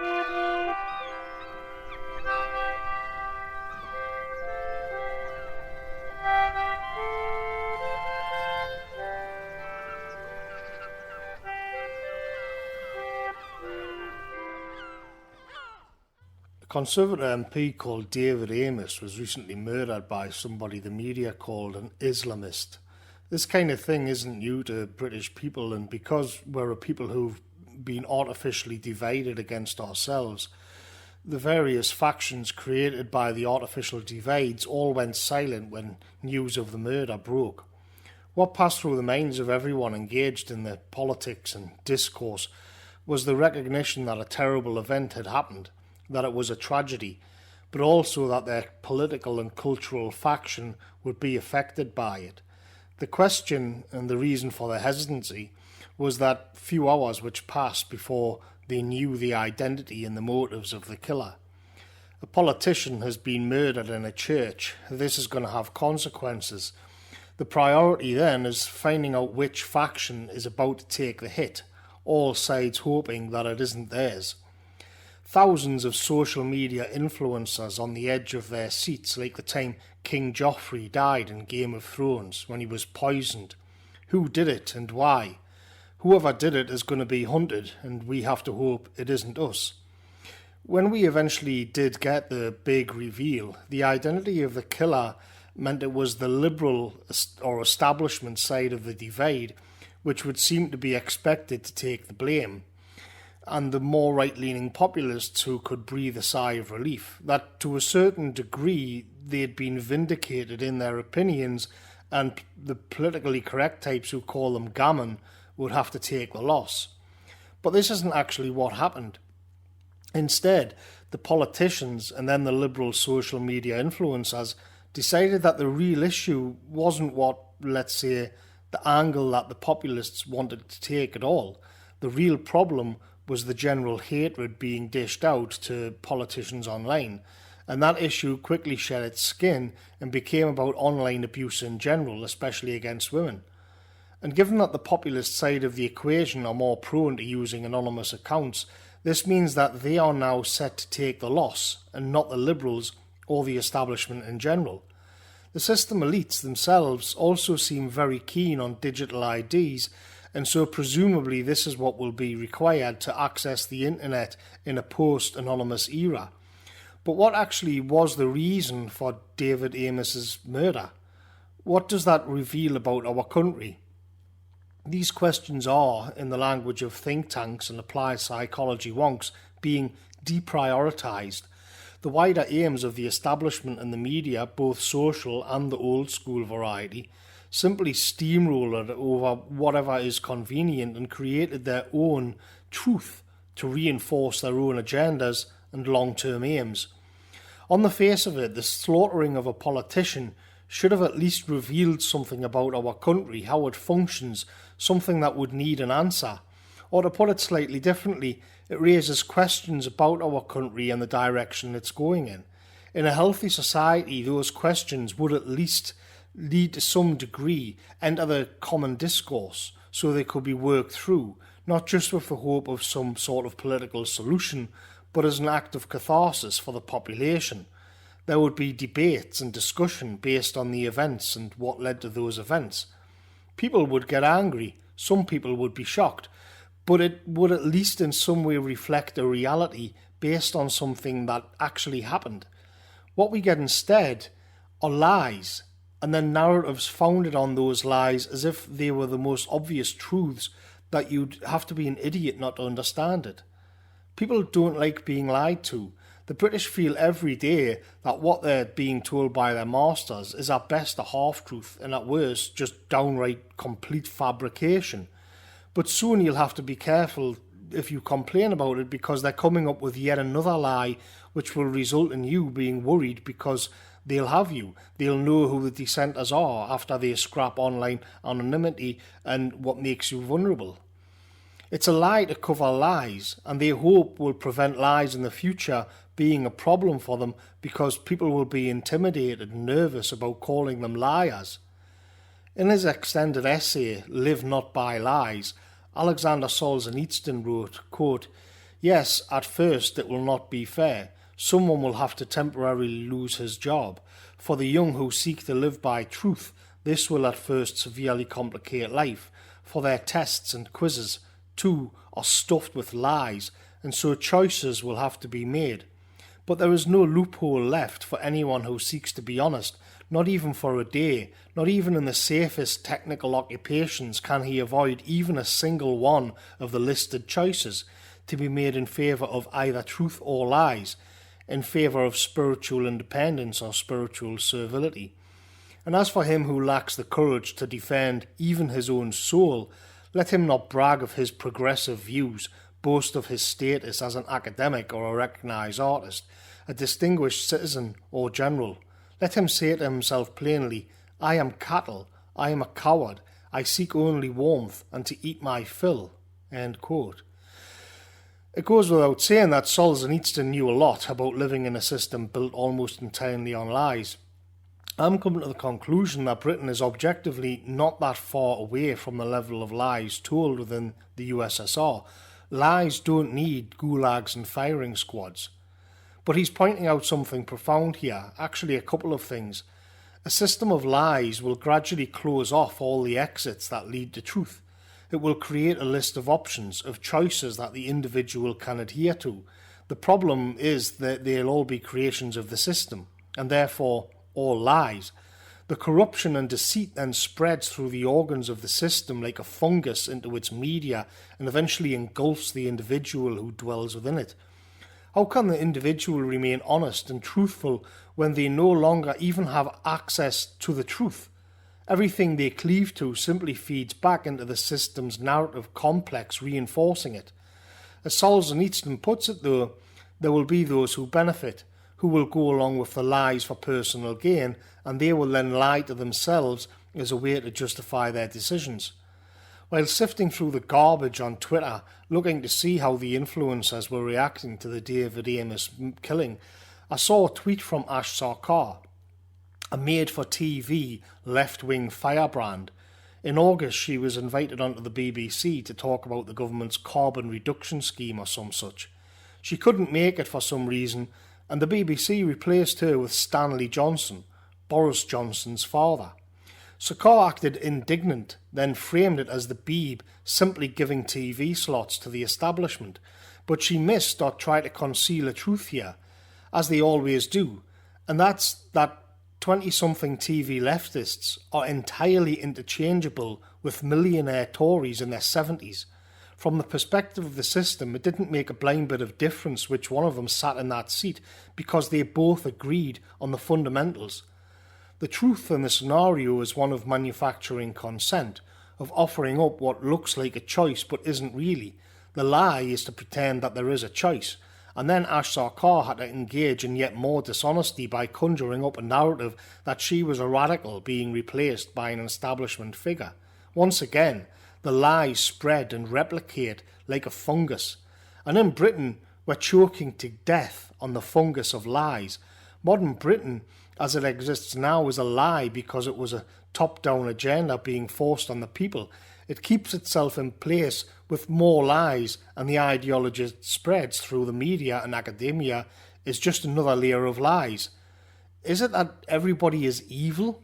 A Conservative MP called David Amess was recently murdered by somebody the media called an Islamist. This kind of thing isn't new to British people, and because we're a people who've been artificially divided against ourselves, the various factions created by the artificial divides all went silent when news of the murder broke. What passed through the minds of everyone engaged in the politics and discourse was the recognition that a terrible event had happened, that it was a tragedy, but also that their political and cultural faction would be affected by it. The question and the reason for their hesitancy was that few hours which passed before they knew the identity and the motives of the killer. A politician has been murdered in a church. This is going to have consequences. The priority then is finding out which faction is about to take the hit, all sides hoping that it isn't theirs. Thousands of social media influencers on the edge of their seats, like the time King Joffrey died in Game of Thrones when he was poisoned. Who did it and why? Whoever did it is going to be hunted, and we have to hope it isn't us. When we eventually did get the big reveal, the identity of the killer meant it was the liberal or establishment side of the divide which would seem to be expected to take the blame, and the more right-leaning populists who could breathe a sigh of relief, that to a certain degree they'd been vindicated in their opinions, and the politically correct types who call them gammon would have to take the loss. But this isn't actually what happened. Instead, the politicians and then the liberal social media influencers decided that the real issue wasn't what, let's say, the angle that the populists wanted to take at all. The real problem was the general hatred being dished out to politicians online, and that issue quickly shed its skin and became about online abuse in general, especially against women. And given that the populist side of the equation are more prone to using anonymous accounts, this means that they are now set to take the loss, and not the liberals or the establishment in general. The system elites themselves also seem very keen on digital IDs, and so presumably this is what will be required to access the internet in a post-anonymous era. But what actually was the reason for David Amess's murder? What does that reveal about our country? These questions are, in the language of think tanks and applied psychology wonks, being deprioritised. The wider aims of the establishment and the media, both social and the old school variety, simply steamrolled over whatever is convenient and created their own truth to reinforce their own agendas and long-term aims. On the face of it, the slaughtering of a politician should have at least revealed something about our country, how it functions, something that would need an answer. Or to put it slightly differently, it raises questions about our country and the direction it's going in. In a healthy society, those questions would at least lead to some degree enter the common discourse so they could be worked through, not just with the hope of some sort of political solution, but as an act of catharsis for the population. There would be debates and discussion based on the events and what led to those events. People would get angry, some people would be shocked, but it would at least in some way reflect a reality based on something that actually happened. What we get instead are lies, and then narratives founded on those lies as if they were the most obvious truths that you'd have to be an idiot not to understand it. People don't like being lied to. The British feel every day that what they're being told by their masters is at best a half-truth and at worst just downright complete fabrication. But soon you'll have to be careful if you complain about it, because they're coming up with yet another lie which will result in you being worried because they'll have you. They'll know who the dissenters are after they scrap online anonymity and what makes you vulnerable. It's a lie to cover lies, and they hope will prevent lies in the future being a problem for them because people will be intimidated and nervous about calling them liars. In his extended essay, Live Not By Lies, Alexander Solzhenitsyn wrote, quote, Yes, at first it will not be fair. Someone will have to temporarily lose his job. For the young who seek to live by truth, this will at first severely complicate life, for their tests and quizzes, too, are stuffed with lies, and so choices will have to be made. But there is no loophole left for anyone who seeks to be honest, not even for a day. Not even in the safest technical occupations can he avoid even a single one of the listed choices, to be made in favour of either truth or lies, in favour of spiritual independence or spiritual servility. And as for him who lacks the courage to defend even his own soul, let him not brag of his progressive views, boast of his status as an academic or a recognised artist, a distinguished citizen or general. Let him say to himself plainly, I am cattle, I am a coward, I seek only warmth and to eat my fill. End quote. It goes without saying that Solzhenitsyn knew a lot about living in a system built almost entirely on lies. I'm coming to the conclusion that Britain is objectively not that far away from the level of lies told within the USSR. Lies don't need gulags and firing squads. But he's pointing out something profound here, actually a couple of things. A system of lies will gradually close off all the exits that lead to truth. It will create a list of options, of choices that the individual can adhere to. The problem is that they'll all be creations of the system, and therefore all lies. The corruption and deceit then spreads through the organs of the system like a fungus into its media and eventually engulfs the individual who dwells within it. How can the individual remain honest and truthful when they no longer even have access to the truth? Everything they cleave to simply feeds back into the system's narrative complex, reinforcing it. As Solzhenitsyn puts it, though, there will be those who benefit, who will go along with the lies for personal gain, and they will then lie to themselves as a way to justify their decisions. While sifting through the garbage on Twitter, looking to see how the influencers were reacting to the David Amos killing, I saw a tweet from Ash Sarkar, a made-for-TV left-wing firebrand. In August, she was invited onto the BBC to talk about the government's carbon reduction scheme or some such. She couldn't make it for some reason, and the BBC replaced her with Stanley Johnson, Boris Johnson's father. Sarkar acted indignant, then framed it as the Beeb simply giving TV slots to the establishment, but she missed or tried to conceal a truth here, as they always do, and that's that 20-something TV leftists are entirely interchangeable with millionaire Tories in their 70s. From the perspective of the system, it didn't make a blind bit of difference which one of them sat in that seat, because they both agreed on the fundamentals. The truth in the scenario is one of manufacturing consent, of offering up what looks like a choice but isn't really. The lie is to pretend that there is a choice, and then Ash Sarkar had to engage in yet more dishonesty by conjuring up a narrative that she was a radical being replaced by an establishment figure. Once again, the lies spread and replicate like a fungus, and in Britain we're choking to death on the fungus of lies. Modern Britain, as it exists now, is a lie because it was a top-down agenda being forced on the people. It keeps itself in place with more lies, and the ideology it spreads through the media and academia is just another layer of lies. Is it that everybody is evil?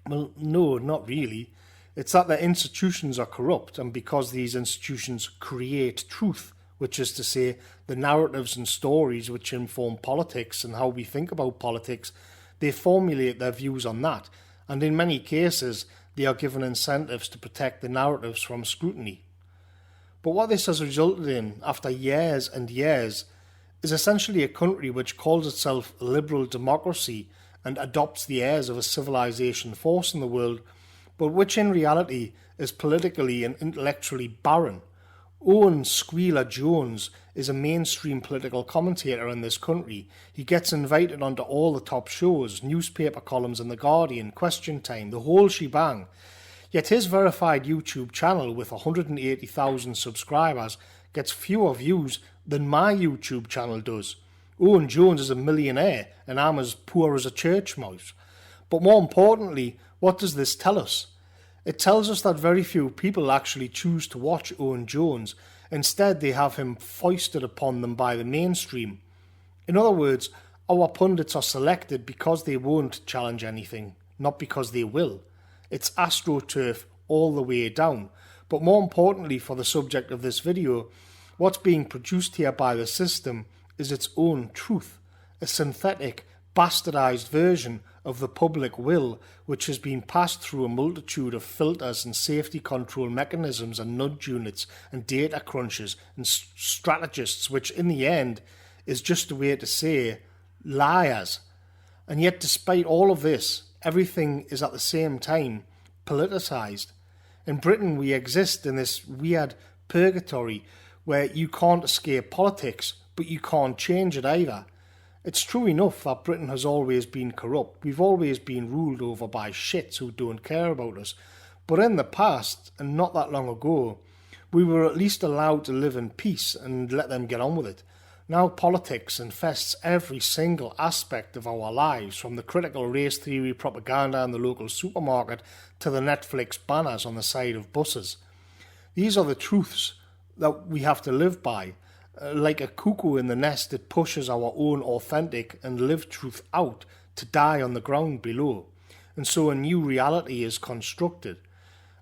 Well, no, not really. It's that their institutions are corrupt, and because these institutions create truth, which is to say the narratives and stories which inform politics and how we think about politics, they formulate their views on that, and in many cases they are given incentives to protect the narratives from scrutiny. But what this has resulted in, after years and years, is essentially a country which calls itself a liberal democracy and adopts the airs of a civilization force in the world, but which in reality is politically and intellectually barren. Owen Squealer Jones is a mainstream political commentator in this country. He gets invited onto all the top shows, newspaper columns in The Guardian, Question Time, the whole shebang. Yet his verified YouTube channel with 180,000 subscribers gets fewer views than my YouTube channel does. Owen Jones is a millionaire and I'm as poor as a church mouse. But more importantly, what does this tell us? It tells us that very few people actually choose to watch Owen Jones. Instead, they have him foisted upon them by the mainstream. In other words, our pundits are selected because they won't challenge anything, not because they will. It's AstroTurf all the way down. But more importantly for the subject of this video, what's being produced here by the system is its own truth, a synthetic, bastardized version of the public will, which has been passed through a multitude of filters and safety control mechanisms and nudge units and data crunchers and strategists, which in the end is just a way to say liars. And yet, despite all of this, everything is at the same time politicised. In Britain, we exist in this weird purgatory where you can't escape politics, but you can't change it either. It's true enough that Britain has always been corrupt. We've always been ruled over by shits who don't care about us. But in the past, and not that long ago, we were at least allowed to live in peace and let them get on with it. Now politics infests every single aspect of our lives, from the critical race theory propaganda in the local supermarket to the Netflix banners on the side of buses. These are the truths that we have to live by. Like a cuckoo in the nest, it pushes our own authentic and lived truth out to die on the ground below. And so a new reality is constructed.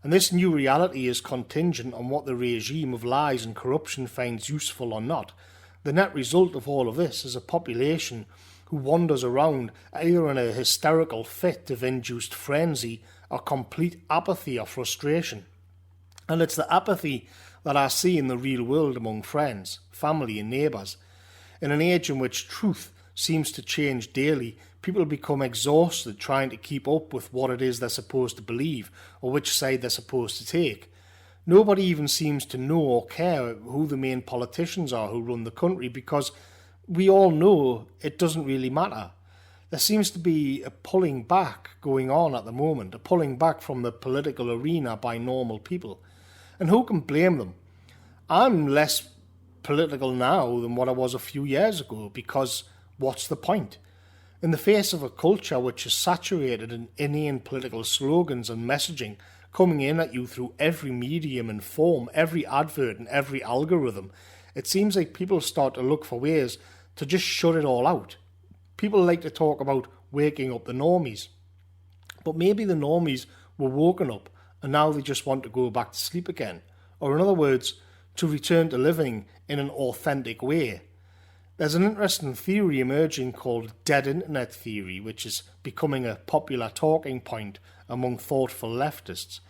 And this new reality is contingent on what the regime of lies and corruption finds useful or not. The net result of all of this is a population who wanders around either in a hysterical fit of induced frenzy or complete apathy or frustration. And it's the apathy that I see in the real world among friends, family and neighbours. In an age in which truth seems to change daily, people become exhausted trying to keep up with what it is they're supposed to believe or which side they're supposed to take. Nobody even seems to know or care who the main politicians are who run the country, because we all know it doesn't really matter. There seems to be a pulling back going on at the moment, a pulling back from the political arena by normal people. And who can blame them? I'm less political now than what I was a few years ago, because what's the point? In the face of a culture which is saturated in inane political slogans and messaging coming in at you through every medium and form, every advert and every algorithm, it seems like people start to look for ways to just shut it all out. People like to talk about waking up the normies. But maybe the normies were woken up and now they just want to go back to sleep again. Or in other words, to return to living in an authentic way. There's an interesting theory emerging called dead internet theory, which is becoming a popular talking point among thoughtful leftists.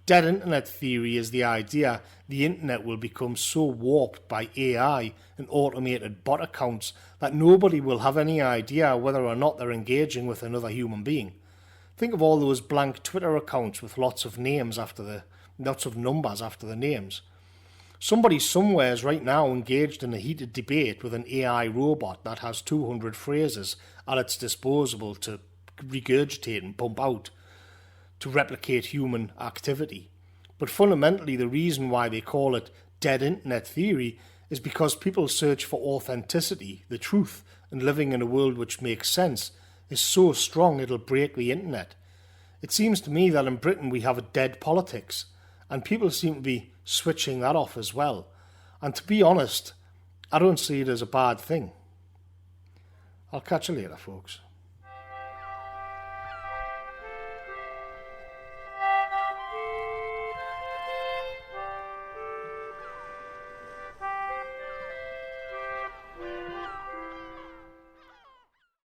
Dead internet theory is the idea the internet will become so warped by AI and automated bot accounts that nobody will have any idea whether or not they're engaging with another human being. Think of all those blank Twitter accounts with lots of numbers after the names. Somebody somewhere is right now engaged in a heated debate with an AI robot that has 200 phrases at its disposal to regurgitate and pump out to replicate human activity. But fundamentally, the reason why they call it dead internet theory is because people search for authenticity, the truth, and living in a world which makes sense is so strong it'll break the internet. It seems to me that in Britain we have a dead politics, and people seem to be switching that off as well. And to be honest, I don't see it as a bad thing. I'll catch you later, folks.